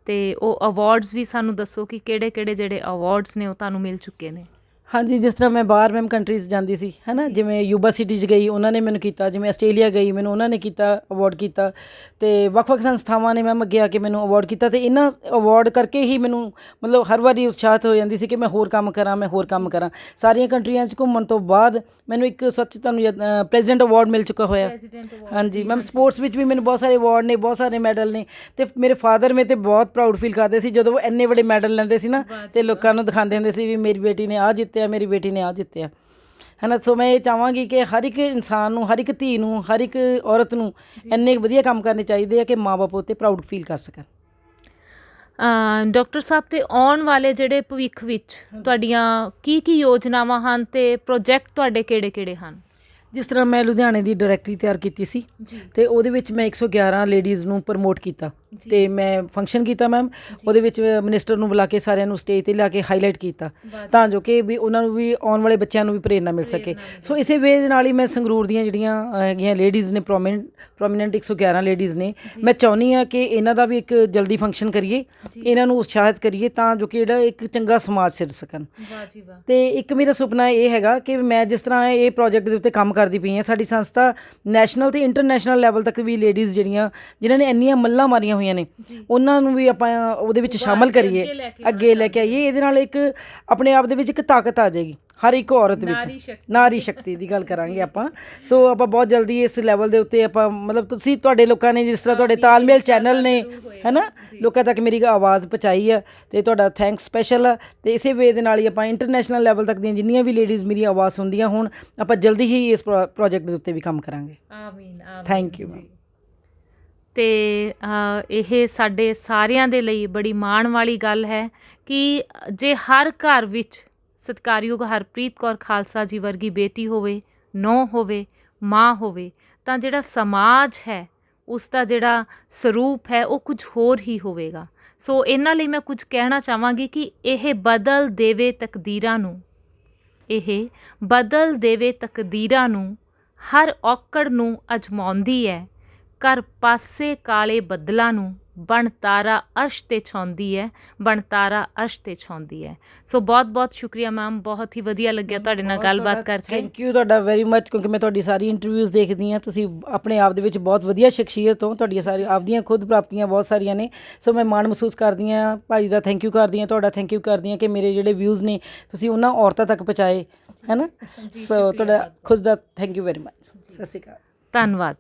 ਅਤੇ ਉਹ ਅਵਾਰਡਸ ਵੀ ਸਾਨੂੰ ਦੱਸੋ ਕਿ ਕਿਹੜੇ ਜਿਹੜੇ ਅਵਾਰਡਸ ਨੇ ਉਹ ਤੁਹਾਨੂੰ ਮਿਲ ਚੁੱਕੇ ਨੇ। ਹਾਂਜੀ, ਜਿਸ ਤਰ੍ਹਾਂ ਮੈਂ ਬਾਹਰ ਮੈਮ ਕੰਟਰੀਜ਼ ਜਾਂਦੀ ਸੀ, ਹੈ ਨਾ, ਜਿਵੇਂ ਯੂਬਾ ਸਿਟੀ 'ਚ ਗਈ ਉਹਨਾਂ ਨੇ ਮੈਨੂੰ ਕੀਤਾ, ਜਿਵੇਂ ਆਸਟ੍ਰੇਲੀਆ ਗਈ ਮੈਨੂੰ ਉਹਨਾਂ ਨੇ ਕੀਤਾ, ਅਵਾਰਡ ਕੀਤਾ, ਅਤੇ ਵੱਖ-ਵੱਖ ਸੰਸਥਾਵਾਂ ਨੇ ਮੈਮ ਅੱਗੇ ਆ ਕੇ ਮੈਨੂੰ ਅਵਾਰਡ ਕੀਤਾ। ਅਤੇ ਇਹਨਾਂ ਅਵਾਰਡ ਕਰਕੇ ਹੀ ਮੈਨੂੰ ਮਤਲਬ ਹਰ ਵਾਰੀ ਉਤਸ਼ਾਹਿਤ ਹੋ ਜਾਂਦੀ ਸੀ ਕਿ ਮੈਂ ਹੋਰ ਕੰਮ ਕਰਾਂ। ਸਾਰੀਆਂ ਕੰਟਰੀਆਂ 'ਚ ਘੁੰਮਣ ਤੋਂ ਬਾਅਦ ਮੈਨੂੰ ਇੱਕ ਸੱਚ ਤੁਹਾਨੂੰ ਪ੍ਰੈਜ਼ੀਡੈਂਟ ਅਵਾਰਡ ਮਿਲ ਚੁੱਕਾ ਹੋਇਆ। ਹਾਂਜੀ ਮੈਮ, ਸਪੋਰਟਸ ਵਿੱਚ ਵੀ ਮੈਨੂੰ ਬਹੁਤ ਸਾਰੇ ਅਵਾਰਡ ਨੇ, ਬਹੁਤ ਸਾਰੇ ਮੈਡਲ ਨੇ, ਅਤੇ ਮੇਰੇ ਫਾਦਰ ਮੇਰੇ 'ਤੇ ਬਹੁਤ ਪ੍ਰਾਊਡ ਫੀਲ ਕਰਦੇ ਸੀ ਜਦੋਂ ਉਹ ਇੰਨੇ ਵੱਡੇ ਮੈਡਲ ਲੈਂਦੇ ਸੀ ਨਾ, ਅਤੇ ਲੋਕਾਂ ਨੂੰ ਦਿਖਾਉਂਦੇ ਹੁੰਦੇ ਸੀ ਵੀ ਮੇਰੀ ਬੇਟੀ ਨੇ ਆਹ ਜਿੱਤਿਆ, ਮੇਰੀ ਬੇਟੀ ਨੇ ਆਹ ਜਿੱਤਿਆ, ਹੈ ਨਾ। ਸੋ ਮੈਂ ਇਹ ਚਾਹਾਂਗੀ ਕਿ ਹਰ ਇੱਕ ਇਨਸਾਨ ਨੂੰ, ਹਰ ਇੱਕ ਧੀ ਨੂੰ, ਹਰ ਇੱਕ ਔਰਤ ਨੂੰ ਇੰਨੇ ਵਧੀਆ ਕੰਮ ਕਰਨੇ ਚਾਹੀਦੇ ਆ ਕਿ ਮਾਂ ਬਾਪ ਉੱਤੇ ਪ੍ਰਾਊਡ ਫੀਲ ਕਰ ਸਕਣ। ਡਾਕਟਰ ਸਾਹਿਬ, ਅਤੇ ਆਉਣ ਵਾਲੇ ਜਿਹੜੇ ਭਵਿੱਖ ਵਿੱਚ ਤੁਹਾਡੀਆਂ ਕੀ ਯੋਜਨਾਵਾਂ ਹਨ ਅਤੇ ਪ੍ਰੋਜੈਕਟ ਤੁਹਾਡੇ ਕਿਹੜੇ ਹਨ? ਜਿਸ ਤਰ੍ਹਾਂ ਮੈਂ ਲੁਧਿਆਣੇ ਦੀ ਡਾਇਰੈਕਟਰੀ ਤਿਆਰ ਕੀਤੀ ਸੀ, ਅਤੇ ਉਹਦੇ ਵਿੱਚ ਮੈਂ 111 ਲੇਡੀਜ਼ ਨੂੰ ਪ੍ਰਮੋਟ ਕੀਤਾ, ਅਤੇ ਮੈਂ ਫੰਕਸ਼ਨ ਕੀਤਾ ਮੈਮ। ਉਹਦੇ ਵਿੱਚ ਮਿਨਿਸਟਰ ਨੂੰ ਬੁਲਾ ਕੇ ਸਾਰਿਆਂ ਨੂੰ ਸਟੇਜ 'ਤੇ ਲਿਆ ਕੇ ਹਾਈਲਾਈਟ ਕੀਤਾ, ਤਾਂ ਜੋ ਕਿ ਵੀ ਉਹਨਾਂ ਨੂੰ ਵੀ, ਆਉਣ ਵਾਲੇ ਬੱਚਿਆਂ ਨੂੰ ਵੀ ਪ੍ਰੇਰਨਾ ਮਿਲ ਸਕੇ। ਸੋ ਇਸੇ ਵੇ ਦੇ ਨਾਲ ਹੀ ਮੈਂ ਸੰਗਰੂਰ ਦੀਆਂ ਜਿਹੜੀਆਂ ਹੈਗੀਆਂ ਲੇਡੀਜ਼ ਨੇ, ਪ੍ਰੋਮੀਨੈਂਟ 111 ਲੇਡੀਜ਼ ਨੇ, ਮੈਂ ਚਾਹੁੰਦੀ ਹਾਂ ਕਿ ਇਹਨਾਂ ਦਾ ਵੀ ਇੱਕ ਜਲਦੀ ਫੰਕਸ਼ਨ ਕਰੀਏ, ਇਹਨਾਂ ਨੂੰ ਉਤਸ਼ਾਹਿਤ ਕਰੀਏ, ਤਾਂ ਜੋ ਕਿ ਜਿਹੜਾ ਇੱਕ ਚੰਗਾ ਸਮਾਜ ਸਿਰਜ ਸਕਣ। ਅਤੇ ਇੱਕ ਮੇਰਾ ਸੁਪਨਾ ਇਹ ਹੈਗਾ ਕਿ ਮੈਂ ਜਿਸ ਤਰ੍ਹਾਂ ਇਹ ਪ੍ਰੋਜੈਕਟ ਦੇ ਉੱਤੇ ਕੰਮ ਕਰਦੀ ਪਈ ਹਾਂ, ਸਾਡੀ ਸੰਸਥਾ ਨੈਸ਼ਨਲ ਅਤੇ ਇੰਟਰਨੈਸ਼ਨਲ ਲੈਵਲ ਤੱਕ ਵੀ ਲੇਡੀਜ਼ ਜਿਹੜੀਆਂ ਜਿਨ੍ਹਾਂ ਨੇ ਇੰਨੀਆਂ ਮੱਲਾਂ ਮਾਰੀਆਂ ਹੋਈਆਂ ਨੇ, ਉਹਨਾਂ ਨੂੰ ਵੀ ਆਪਾਂ ਉਹਦੇ ਵਿੱਚ ਸ਼ਾਮਲ ਕਰੀਏ, ਅੱਗੇ ਲੈ ਕੇ ਆਈਏ। ਇਹਦੇ ਨਾਲ ਇੱਕ ਆਪਣੇ ਆਪ ਦੇ ਵਿੱਚ ਇੱਕ ਤਾਕਤ ਆ ਜਾਏਗੀ ਹਰ ਇੱਕ ਔਰਤ ਵਿੱਚ, ਨਾਰੀ ਸ਼ਕਤੀ ਦੀ ਗੱਲ ਕਰਾਂਗੇ ਆਪਾਂ। ਸੋ ਆਪਾਂ ਬਹੁਤ ਜਲਦੀ ਇਸ ਲੈਵਲ ਦੇ ਉੱਤੇ ਆਪਾਂ, ਮਤਲਬ ਤੁਸੀਂ, ਤੁਹਾਡੇ ਲੋਕਾਂ ਨੇ, ਜਿਸ ਤਰ੍ਹਾਂ ਤੁਹਾਡੇ ਤਾਲਮੇਲ ਚੈਨਲ ਨੇ, ਹੈ ਨਾ, ਲੋਕਾਂ ਤੱਕ ਮੇਰੀ ਆਵਾਜ਼ ਪਹੁੰਚਾਈ ਆ, ਅਤੇ ਤੁਹਾਡਾ ਥੈਂਕਸ ਸਪੈਸ਼ਲ ਆ। ਅਤੇ ਇਸੇ ਵੇ ਦੇ ਨਾਲ ਹੀ ਆਪਾਂ ਇੰਟਰਨੈਸ਼ਨਲ ਲੈਵਲ ਤੱਕ ਦੀਆਂ ਜਿੰਨੀਆਂ ਵੀ ਲੇਡੀਜ਼ ਮੇਰੀ ਆਵਾਜ਼ ਸੁਣਦੀਆਂ ਹੋਣ, ਆਪਾਂ ਜਲਦੀ ਹੀ ਇਸ ਪ੍ਰੋਜੈਕਟ ਦੇ ਉੱਤੇ ਵੀ ਕੰਮ ਕਰਾਂਗੇ। ਆਮੀਨ। Thank you ma'am. ਅਤੇ ਇਹ ਸਾਡੇ ਸਾਰਿਆਂ ਦੇ ਲਈ ਬੜੀ ਮਾਣ ਵਾਲੀ ਗੱਲ ਹੈ ਕਿ ਜੇ ਹਰ ਘਰ ਵਿੱਚ ਸਤਿਕਾਰਯੋਗ ਹਰਪ੍ਰੀਤ ਕੌਰ ਖਾਲਸਾ ਜੀ ਵਰਗੀ ਬੇਟੀ ਹੋਵੇ, ਨੂੰਹ ਹੋਵੇ, ਮਾਂ ਹੋਵੇ, ਤਾਂ ਜਿਹੜਾ ਸਮਾਜ ਹੈ ਉਸ ਦਾ ਜਿਹੜਾ ਸਰੂਪ ਹੈ ਉਹ ਕੁਝ ਹੋਰ ਹੀ ਹੋਵੇਗਾ। ਸੋ ਇਹਨਾਂ ਲਈ ਮੈਂ ਕੁਝ ਕਹਿਣਾ ਚਾਹਾਂਗੀ ਕਿ ਇਹ ਬਦਲ ਦੇਵੇ ਤਕਦੀਰਾਂ ਨੂੰ, ਇਹ ਬਦਲ ਦੇਵੇ ਤਕਦੀਰਾਂ ਨੂੰ, ਹਰ ਔਕੜ ਨੂੰ ਅਜਮਾਉਂਦੀ ਹੈ, ਕਰ ਪਾਸੇ ਕਾਲੇ ਬੱਦਲਾਂ ਨੂੰ, ਬਣ ਤਾਰਾ ਅਰਸ਼ 'ਤੇ ਛਾਉਂਦੀ ਹੈ, ਬਣ ਤਾਰਾ ਅਰਸ਼ 'ਤੇ ਛਾਉਂਦੀ ਹੈ। ਸੋ ਬਹੁਤ ਬਹੁਤ ਸ਼ੁਕਰੀਆ ਮੈਮ, ਬਹੁਤ ਹੀ ਵਧੀਆ ਲੱਗਿਆ ਤੁਹਾਡੇ ਨਾਲ ਗੱਲਬਾਤ ਕਰਕੇ। ਥੈਂਕ ਯੂ ਤੁਹਾਡਾ ਵੈਰੀ ਮੱਚ, ਕਿਉਂਕਿ ਮੈਂ ਤੁਹਾਡੀ ਸਾਰੀ ਇੰਟਰਵਿਊਜ਼ ਦੇਖਦੀ ਹਾਂ। ਤੁਸੀਂ ਆਪਣੇ ਆਪ ਦੇ ਵਿੱਚ ਬਹੁਤ ਵਧੀਆ ਸ਼ਖਸੀਅਤ ਹੋ, ਤੁਹਾਡੀਆਂ ਸਾਰੀ ਆਪਦੀਆਂ ਖੁਦ ਪ੍ਰਾਪਤੀਆਂ ਬਹੁਤ ਸਾਰੀਆਂ ਨੇ। ਸੋ ਮੈਂ ਮਾਣ ਮਹਿਸੂਸ ਕਰਦੀ ਹਾਂ, ਭਾਈ ਦਾ ਥੈਂਕ ਯੂ ਕਰਦੀ ਹਾਂ, ਤੁਹਾਡਾ ਥੈਂਕ ਯੂ ਕਰਦੀ ਹਾਂ ਕਿ ਮੇਰੇ ਜਿਹੜੇ ਵਿਊਜ਼ ਨੇ ਤੁਸੀਂ ਉਹਨਾਂ ਔਰਤਾਂ ਤੱਕ ਪਹੁੰਚਾਏ, ਹੈ ਨਾ। ਸੋ ਤੁਹਾਡਾ ਖੁਦ ਦਾ ਥੈਂਕ ਯੂ ਵੈਰੀ ਮੱਚ। ਸਤਿ ਸ਼੍ਰੀ ਅਕਾਲ। ਧੰਨਵਾਦ।